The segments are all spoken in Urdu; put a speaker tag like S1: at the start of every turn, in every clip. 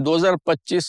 S1: 2025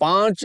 S1: 5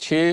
S1: 6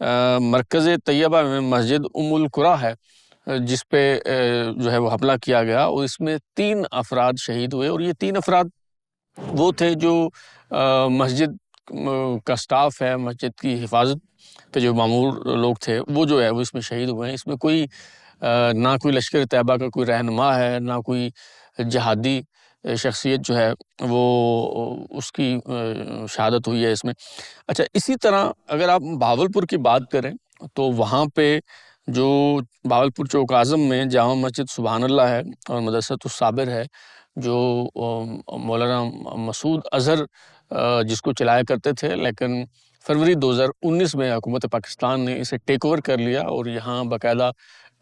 S1: مرکز طیبہ میں مسجد ام القریٰ ہے جس پہ جو ہے وہ حملہ کیا گیا، اور اس میں 3 افراد شہید ہوئے، اور یہ 3 افراد وہ تھے جو مسجد کا سٹاف ہے، مسجد کی حفاظت پہ جو معمور لوگ تھے، وہ جو ہے وہ اس میں شہید ہوئے ہیں۔ اس میں کوئی نہ کوئی لشکر طیبہ کا کوئی رہنما ہے، نہ کوئی جہادی شخصیت جو ہے وہ اس کی شہادت ہوئی ہے اس میں۔ اچھا، اسی طرح اگر آپ بہاولپور کی بات کریں تو وہاں پہ جو بہاولپور چوک اعظم میں جامع مسجد سبحان اللہ ہے اور مدرسۃ الصابر ہے، جو مولانا مسعود اظہر جس کو چلایا کرتے تھے، لیکن فروری 2019 میں حکومت پاکستان نے اسے ٹیک اوور کر لیا اور یہاں باقاعدہ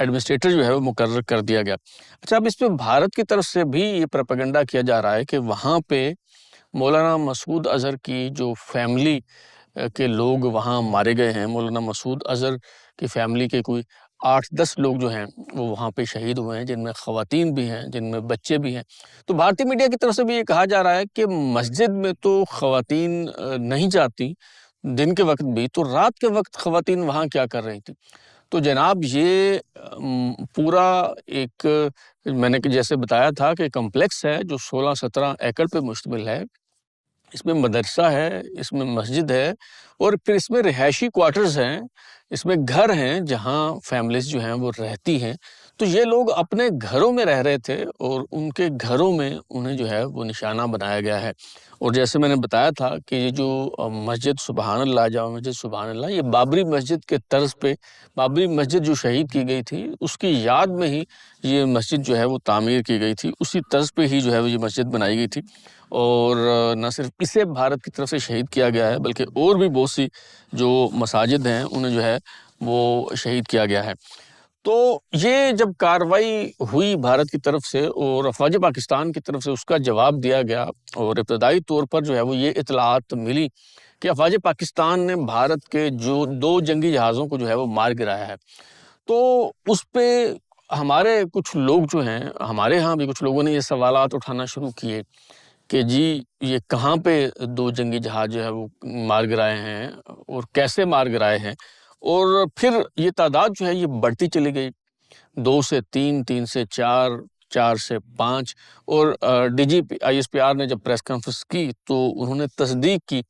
S1: ایڈمنسٹریٹر جو ہے وہ مقرر کر دیا گیا۔ اچھا، اب اس پہ بھارت کی طرف سے بھی یہ پروپیگنڈا کیا جا رہا ہے کہ وہاں پہ مولانا مسعود اظہر کی جو فیملی کے لوگ وہاں مارے گئے ہیں، مولانا مسعود اظہر کی فیملی کے کوئی 8-10 لوگ جو ہیں وہ وہاں پہ شہید ہوئے ہیں، جن میں خواتین بھی ہیں، جن میں بچے بھی ہیں۔ تو بھارتی میڈیا کی طرف سے بھی یہ کہا جا رہا ہے کہ مسجد میں تو خواتین نہیں جاتی دن کے وقت بھی، تو رات کے وقت خواتین وہاں کیا کر رہی تھی؟ تو جناب یہ پورا ایک، میں نے جیسے بتایا تھا کہ کمپلیکس ہے جو 16-17 ایکڑ پہ مشتمل ہے۔ اس میں مدرسہ ہے، اس میں مسجد ہے، اور پھر اس میں رہائشی کوارٹرز ہیں، اس میں گھر ہیں جہاں فیملیز جو ہیں وہ رہتی ہیں۔ تو یہ لوگ اپنے گھروں میں رہ رہے تھے اور ان کے گھروں میں انہیں جو ہے وہ نشانہ بنایا گیا ہے۔ اور جیسے میں نے بتایا تھا کہ یہ جو مسجد سبحان اللہ، جامع مسجد سبحان اللہ، یہ بابری مسجد کے طرز پہ، بابری مسجد جو شہید کی گئی تھی اس کی یاد میں ہی یہ مسجد جو ہے وہ تعمیر کی گئی تھی، اسی طرز پہ ہی جو ہے وہ یہ مسجد بنائی گئی تھی۔ اور نہ صرف اسے بھارت کی طرف سے شہید کیا گیا ہے بلکہ اور بھی بہت سی جو مساجد ہیں انہیں جو ہے وہ شہید کیا گیا ہے۔ تو یہ جب کارروائی ہوئی بھارت کی طرف سے اور افواج پاکستان کی طرف سے اس کا جواب دیا گیا، اور ابتدائی طور پر جو ہے وہ یہ اطلاعات ملی کہ افواج پاکستان نے بھارت کے جو 2 جنگی جہازوں کو جو ہے وہ مار گرایا ہے، تو اس پہ ہمارے کچھ لوگ جو ہیں، ہمارے ہاں بھی کچھ لوگوں نے یہ سوالات اٹھانا شروع کیے کہ جی یہ کہاں پہ 2 جنگی جہاز جو ہے وہ مار گرائے ہیں اور کیسے مار گرائے ہیں، اور پھر یہ تعداد جو ہے یہ بڑھتی چلی گئی، 2 سے 3، 3 سے 4، 4 سے 5، اور D G P I S P R نے جب پریس کانفرنس کی تو انہوں نے تصدیق کی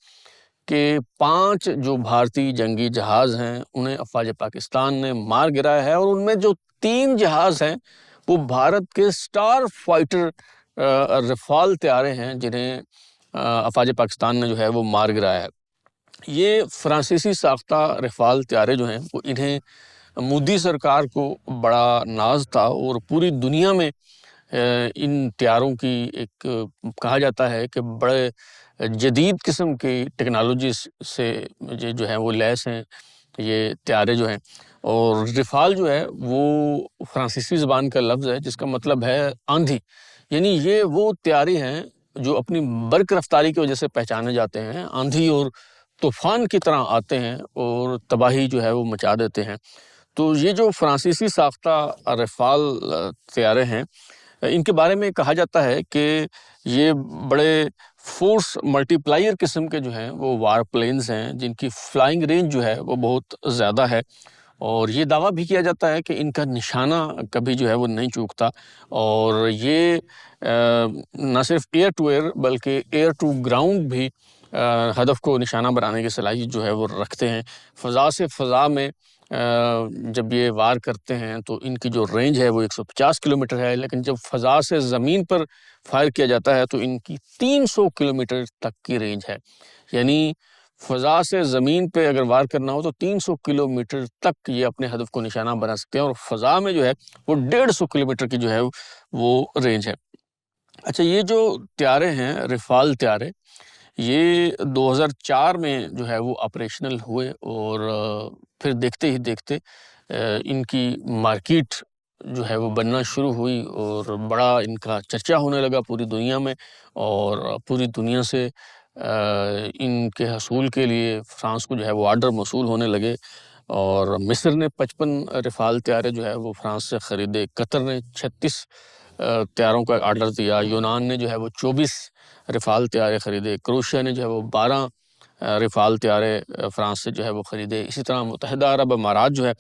S1: کہ 5 جو بھارتی جنگی جہاز ہیں انہیں افواج پاکستان نے مار گرایا ہے، اور ان میں جو 3 جہاز ہیں وہ بھارت کے سٹار فائٹر رفال طیارے ہیں جنہیں افواج پاکستان نے جو ہے وہ مار گرایا ہے۔ یہ فرانسیسی ساختہ رفال طیارے جو ہیں وہ انہیں مودی سرکار کو بڑا ناز تھا، اور پوری دنیا میں ان طیاروں کی ایک کہا جاتا ہے کہ بڑے جدید قسم کی ٹیکنالوجی سے یہ جو ہیں وہ لیس ہیں یہ طیارے جو ہیں۔ اور رفال جو ہے وہ فرانسیسی زبان کا لفظ ہے جس کا مطلب ہے آندھی، یعنی یہ وہ طیارے ہیں جو اپنی برق رفتاری کی وجہ سے پہچانے جاتے ہیں، آندھی اور طوفان کی طرح آتے ہیں اور تباہی جو ہے وہ مچا دیتے ہیں۔ تو یہ جو فرانسیسی ساختہ رفال طیارے ہیں ان کے بارے میں کہا جاتا ہے کہ یہ بڑے فورس ملٹی پلائر قسم کے جو ہیں وہ وار پلینز ہیں جن کی فلائنگ رینج جو ہے وہ بہت زیادہ ہے، اور یہ دعویٰ بھی کیا جاتا ہے کہ ان کا نشانہ کبھی جو ہے وہ نہیں چوکتا، اور یہ نہ صرف ایئر ٹو ایئر بلکہ ایئر ٹو گراؤنڈ بھی ہدف کو نشانہ بنانے کی صلاحیت جو ہے وہ رکھتے ہیں۔ فضا سے فضا میں جب یہ وار کرتے ہیں تو ان کی جو رینج ہے وہ 150 کلومیٹر ہے، لیکن جب فضا سے زمین پر فائر کیا جاتا ہے تو ان کی 300 کلومیٹر تک کی رینج ہے، یعنی فضا سے زمین پہ اگر وار کرنا ہو تو 300 کلومیٹر تک یہ اپنے ہدف کو نشانہ بنا سکتے ہیں، اور فضا میں جو ہے وہ 150 کلومیٹر کی جو ہے وہ رینج ہے۔ اچھا، یہ جو طیارے ہیں رفال طیارے، یہ 2004 میں جو ہے وہ آپریشنل ہوئے، اور پھر دیکھتے ہی دیکھتے ان کی مارکیٹ جو ہے وہ بننا شروع ہوئی، اور بڑا ان کا چرچا ہونے لگا پوری دنیا میں، اور پوری دنیا سے ان کے حصول کے لیے فرانس کو جو ہے وہ آرڈر موصول ہونے لگے، اور مصر نے 55 رفال طیارے جو ہے وہ فرانس سے خریدے، قطر نے 36 طیاروں کا آرڈر دیا، یونان نے جو ہے وہ 24 رفال طیارے خریدے، کروشیا نے جو ہے وہ 12 رفال طیارے فرانس سے جو ہے وہ خریدے. اسی طرح متحدہ عرب امارات جو ہے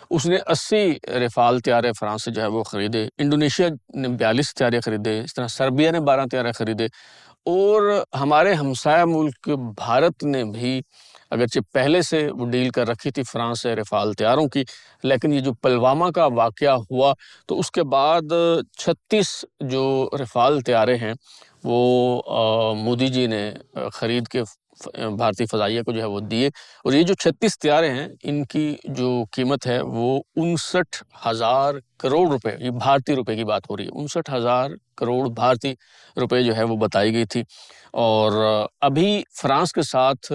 S1: اس نے 80 رفال طیارے فرانس سے جو ہے وہ خریدے. انڈونیشیا نے 42 طیارے خریدے. اس طرح سربیا نے 12 طیارے خریدے. اور ہمارے ہمسایہ ملک بھارت نے بھی اگرچہ پہلے سے وہ ڈیل کر رکھی تھی فرانس سے رفال طیاروں کی، لیکن یہ جو پلوامہ کا واقعہ ہوا تو اس کے بعد 36 جو رفال طیارے ہیں وہ مودی جی نے خرید کے بھارتی فضائیہ کو جو ہے وہ دیے. اور یہ جو 36 طیارے ہیں ان کی جو قیمت ہے وہ 59,000 کروڑ روپے، یہ بھارتی روپے کی بات ہو رہی ہے، 59,000 کروڑ بھارتی روپے جو ہے وہ بتائی گئی تھی. اور ابھی فرانس کے ساتھ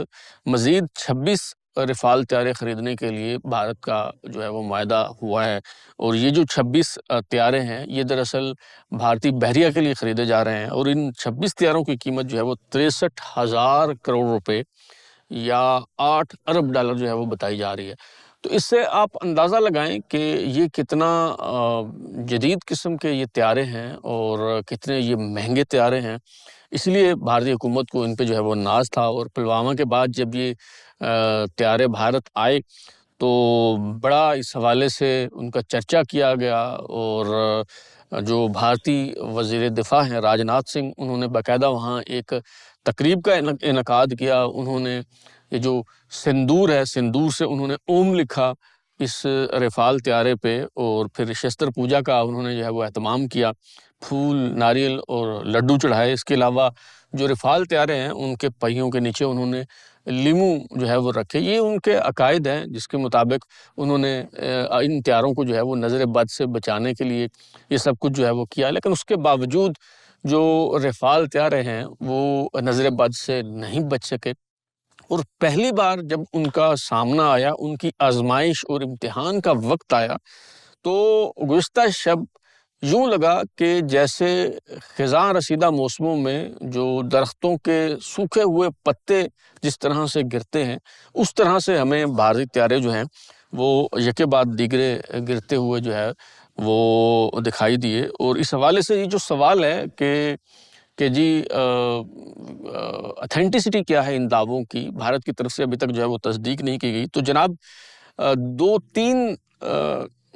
S1: مزید 26 رفال طیارے خریدنے کے لیے بھارت کا جو ہے وہ معاہدہ ہوا ہے. اور یہ جو 26 طیارے ہیں یہ دراصل بھارتی بحریہ کے لیے خریدے جا رہے ہیں، اور ان 26 طیاروں کی قیمت جو ہے وہ 63,000 کروڑ روپے یا 8 ارب ڈالر جو ہے وہ بتائی جا رہی ہے. تو اس سے آپ اندازہ لگائیں کہ یہ کتنا جدید قسم کے یہ طیارے ہیں اور کتنے یہ مہنگے طیارے ہیں. اس لیے بھارتی حکومت کو ان پہ جو ہے وہ ناز تھا. اور پلوامہ کے بعد جب یہ طیارے بھارت آئے تو بڑا اس حوالے سے ان کا چرچا کیا گیا. اور جو بھارتی وزیر دفاع ہیں راجناتھ سنگھ، انہوں نے باقاعدہ وہاں ایک تقریب کا انعقاد کیا. انہوں نے یہ جو سندور ہے، سندور سے انہوں نے اوم لکھا اس رفال طیارے پہ، اور پھر شستر پوجا کا انہوں نے جو ہے وہ اہتمام کیا، پھول، ناریل اور لڈو چڑھائے. اس کے علاوہ جو رفال طیارے ہیں ان کے پہیوں کے نیچے انہوں نے لیمو جو ہے وہ رکھے. یہ ان کے عقائد ہیں جس کے مطابق انہوں نے ان طیاروں کو جو ہے وہ نظر بد سے بچانے کے لیے یہ سب کچھ جو ہے وہ کیا. لیکن اس کے باوجود جو رفال طیارے ہیں وہ نظر بد سے نہیں بچ سکے. اور پہلی بار جب ان کا سامنا آیا، ان کی آزمائش اور امتحان کا وقت آیا، تو گزشتہ شب یوں لگا کہ جیسے خزاں رسیدہ موسموں میں جو درختوں کے سوکھے ہوئے پتے جس طرح سے گرتے ہیں، اس طرح سے ہمیں بھارتی طیارے جو ہیں وہ یکے بعد دیگرے گرتے ہوئے جو ہے وہ دکھائی دیے. اور اس حوالے سے یہ جو سوال ہے کہ جی اتھینٹسٹی کیا ہے ان دعووں کی، بھارت کی طرف سے ابھی تک جو ہے وہ تصدیق نہیں کی گئی. تو جناب دو تین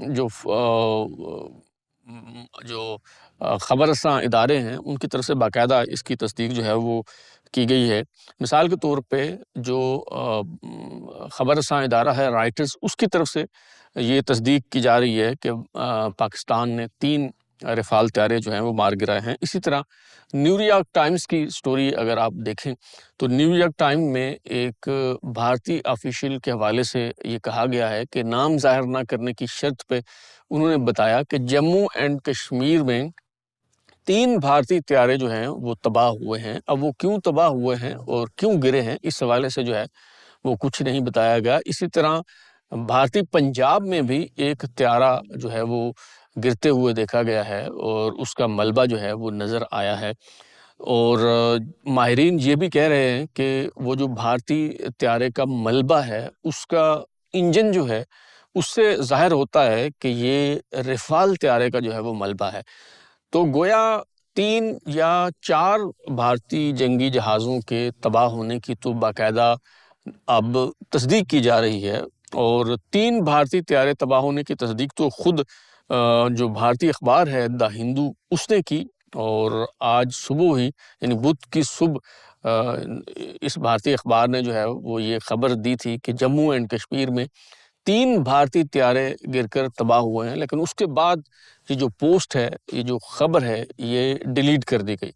S1: جو جو خبر رساں ادارے ہیں ان کی طرف سے باقاعدہ اس کی تصدیق جو ہے وہ کی گئی ہے. مثال کے طور پہ جو خبر رساں ادارہ ہے رائٹرز، اس کی طرف سے یہ تصدیق کی جا رہی ہے کہ پاکستان نے 3 رفال طیارے جو ہیں وہ مار گرائے ہیں. اسی طرح نیو یارک ٹائمز کی سٹوری اگر آپ دیکھیں تو نیو یارک ٹائم میں ایک بھارتی آفیشیل کے حوالے سے یہ کہا گیا ہے کہ نام ظاہر نہ کرنے کی شرط پہ انہوں نے بتایا کہ جموں اینڈ کشمیر میں 3 بھارتی طیارے جو ہیں وہ تباہ ہوئے ہیں. اب وہ کیوں تباہ ہوئے ہیں اور کیوں گرے ہیں اس حوالے سے جو ہے وہ کچھ نہیں بتایا گیا. اسی طرح بھارتی پنجاب میں بھی ایک طیارہ جو ہے وہ گرتے ہوئے دیکھا گیا ہے اور اس کا ملبہ جو ہے وہ نظر آیا ہے. اور ماہرین یہ بھی کہہ رہے ہیں کہ وہ جو بھارتی طیارے کا ملبہ ہے اس کا انجن جو ہے اس سے ظاہر ہوتا ہے کہ یہ رفال طیارے کا جو ہے وہ ملبہ ہے. تو گویا 3 یا 4 بھارتی جنگی جہازوں کے تباہ ہونے کی تو باقاعدہ اب تصدیق کی جا رہی ہے. اور 3 بھارتی طیارے تباہ ہونے کی تصدیق تو خود جو بھارتی اخبار ہے دا ہندو اس نے کی. اور آج صبح ہی یعنی بدھ کی صبح اس بھارتی اخبار نے جو ہے وہ یہ خبر دی تھی کہ جموں اینڈ کشمیر میں 3 بھارتی طیارے گر کر تباہ ہوئے ہیں. لیکن اس کے بعد یہ جو پوسٹ ہے، یہ جو خبر ہے، یہ ڈیلیٹ کر دی گئی.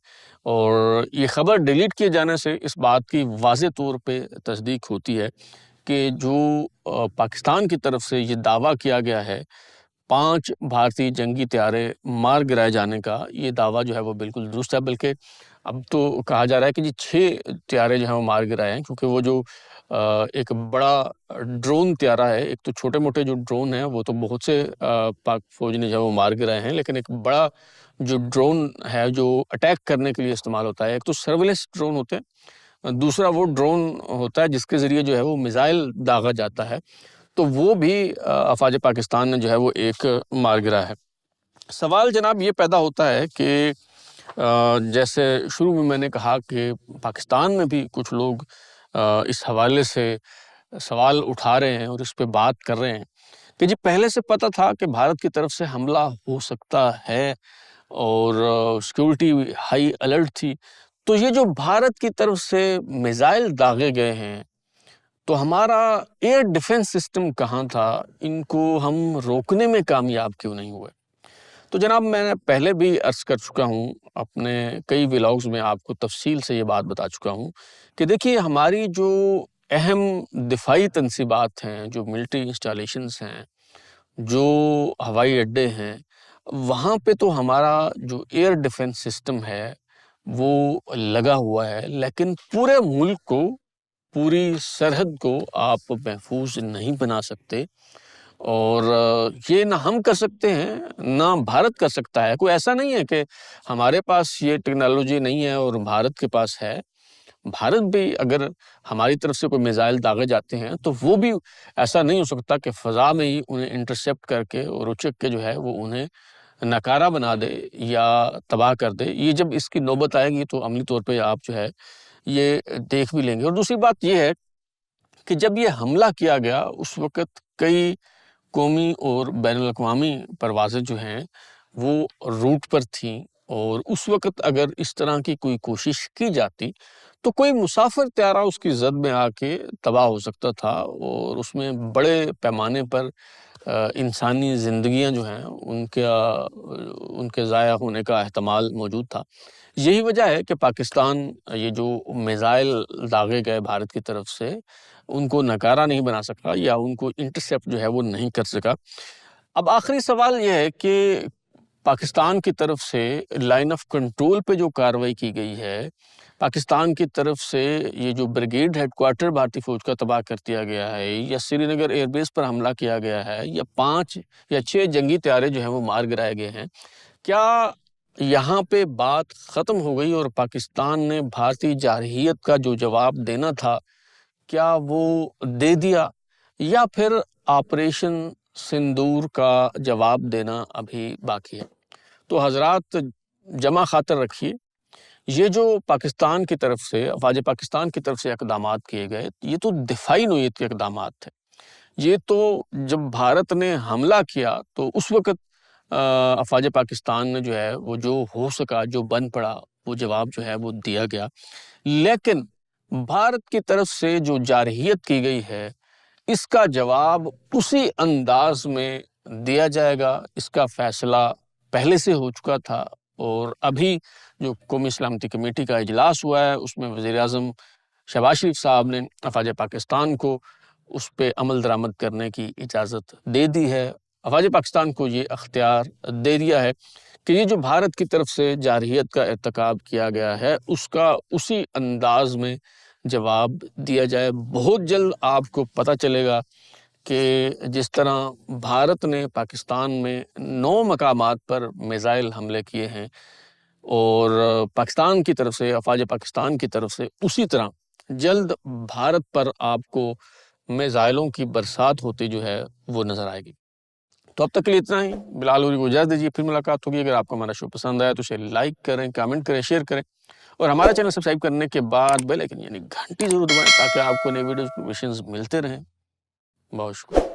S1: اور یہ خبر ڈیلیٹ کیے جانے سے اس بات کی واضح طور پہ تصدیق ہوتی ہے کہ جو پاکستان کی طرف سے یہ دعویٰ کیا گیا ہے 5 بھارتی جنگی طیارے مار گرائے جانے کا، یہ دعویٰ جو ہے وہ بالکل درست ہے. بلکہ اب تو کہا جا رہا ہے کہ جی 6 طیارے جو ہیں وہ مار گرائے ہیں، کیونکہ وہ جو ایک بڑا ڈرون طیارہ ہے. ایک تو چھوٹے موٹے جو ڈرون ہیں وہ تو بہت سے پاک فوج نے جو ہے وہ مار گرائے ہیں، لیکن ایک بڑا جو ڈرون ہے جو اٹیک کرنے کے لیے استعمال ہوتا ہے، ایک تو سرویلنس ڈرون ہوتے ہیں، دوسرا وہ ڈرون ہوتا ہے جس کے ذریعے جو ہے وہ میزائل داغا جاتا ہے. تو وہ بھی افواج پاکستان نے جو ہے وہ ایک مار گرا ہے. سوال جناب یہ پیدا ہوتا ہے کہ جیسے شروع میں نے کہا کہ پاکستان میں بھی کچھ لوگ اس حوالے سے سوال اٹھا رہے ہیں اور اس پہ بات کر رہے ہیں کہ جی پہلے سے پتہ تھا کہ بھارت کی طرف سے حملہ ہو سکتا ہے اور سیکیورٹی ہائی الرٹ تھی، تو یہ جو بھارت کی طرف سے میزائل داغے گئے ہیں تو ہمارا ایئر ڈیفنس سسٹم کہاں تھا، ان کو ہم روکنے میں کامیاب کیوں نہیں ہوئے؟ تو جناب میں نے پہلے بھی عرض کر چکا ہوں، اپنے کئی ولاگز میں آپ کو تفصیل سے یہ بات بتا چکا ہوں کہ دیکھیے ہماری جو اہم دفاعی تنصیبات ہیں، جو ملٹری انسٹالیشنز ہیں، جو ہوائی اڈے ہیں، وہاں پہ تو ہمارا جو ایئر ڈیفنس سسٹم ہے وہ لگا ہوا ہے، لیکن پورے ملک کو، پوری سرحد کو آپ محفوظ نہیں بنا سکتے، اور یہ نہ ہم کر سکتے ہیں نہ بھارت کر سکتا ہے۔ کوئی ایسا نہیں ہے کہ ہمارے پاس یہ ٹیکنالوجی نہیں ہے اور بھارت کے پاس ہے۔ بھارت بھی اگر ہماری طرف سے کوئی میزائل داغے جاتے ہیں تو وہ بھی ایسا نہیں ہو سکتا کہ فضا میں ہی انہیں انٹرسیپٹ کر کے اور اچک کے جو ہے وہ انہیں ناکارہ بنا دے یا تباہ کر دے۔ یہ جب اس کی نوبت آئے گی تو عملی طور پہ آپ جو ہے یہ دیکھ بھی لیں گے۔ اور دوسری بات یہ ہے کہ جب یہ حملہ کیا گیا اس وقت کئی قومی اور بین الاقوامی پروازیں جو ہیں وہ روٹ پر تھیں، اور اس وقت اگر اس طرح کی کوئی کوشش کی جاتی تو کوئی مسافر طیارہ اس کی زد میں آ کے تباہ ہو سکتا تھا، اور اس میں بڑے پیمانے پر انسانی زندگیاں جو ہیں ان کے ضائع ہونے کا احتمال موجود تھا۔ یہی وجہ ہے کہ پاکستان یہ جو میزائل داغے گئے بھارت کی طرف سے ان کو ناکارہ نہیں بنا سکا یا ان کو انٹرسیپٹ جو ہے وہ نہیں کر سکا۔ اب آخری سوال یہ ہے کہ پاکستان کی طرف سے لائن آف کنٹرول پہ جو کارروائی کی گئی ہے، پاکستان کی طرف سے یہ جو بریگیڈ ہیڈ کوارٹر بھارتی فوج کا تباہ کر دیا گیا ہے، یا سری نگر ایئر بیس پر حملہ کیا گیا ہے، یا 5 یا 6 جنگی طیارے جو ہیں وہ مار گرائے گئے ہیں، کیا یہاں پہ بات ختم ہو گئی اور پاکستان نے بھارتی جارحیت کا جو جواب دینا تھا کیا وہ دے دیا، یا پھر آپریشن سندور کا جواب دینا ابھی باقی ہے؟ تو حضرات جمع خاطر رکھیے، یہ جو پاکستان کی طرف سے، افواج پاکستان کی طرف سے اقدامات کیے گئے یہ تو دفاعی نوعیت کے اقدامات تھے۔ یہ تو جب بھارت نے حملہ کیا تو اس وقت افواج پاکستان نے جو ہے وہ جو ہو سکا، جو بن پڑا، وہ جواب جو ہے وہ دیا گیا، لیکن بھارت کی طرف سے جو جارحیت کی گئی ہے اس کا جواب اسی انداز میں دیا جائے گا۔ اس کا فیصلہ پہلے سے ہو چکا تھا، اور ابھی جو قومی سلامتی کمیٹی کا اجلاس ہوا ہے اس میں وزیر اعظم شہباز شریف صاحب نے افواج پاکستان کو اس پہ عمل درآمد کرنے کی اجازت دے دی ہے، افواج پاکستان کو یہ اختیار دے دیا ہے کہ یہ جو بھارت کی طرف سے جارحیت کا ارتکاب کیا گیا ہے اس کا اسی انداز میں جواب دیا جائے۔ بہت جلد آپ کو پتہ چلے گا کہ جس طرح بھارت نے پاکستان میں 9 مقامات پر میزائل حملے کیے ہیں، اور پاکستان کی طرف سے، افواج پاکستان کی طرف سے اسی طرح جلد بھارت پر آپ کو میزائلوں کی برسات ہوتی جو ہے وہ نظر آئے گی۔ تو اب تک کے لیے اتنا ہی، بلال ہوری کو اجازت دیجیے، پھر ملاقات ہوگی۔ اگر آپ کو ہمارا شو پسند آیا تو اسے لائک کریں، کامنٹ کریں، شیئر کریں، اور ہمارا چینل سبسکرائب کرنے کے بعد بیل آئیکن یعنی گھنٹی ضرور دبائیں تاکہ آپ کو نئے ویڈیوز نوٹیفیکیشنز ملتے رہیں۔ بہت شکریہ۔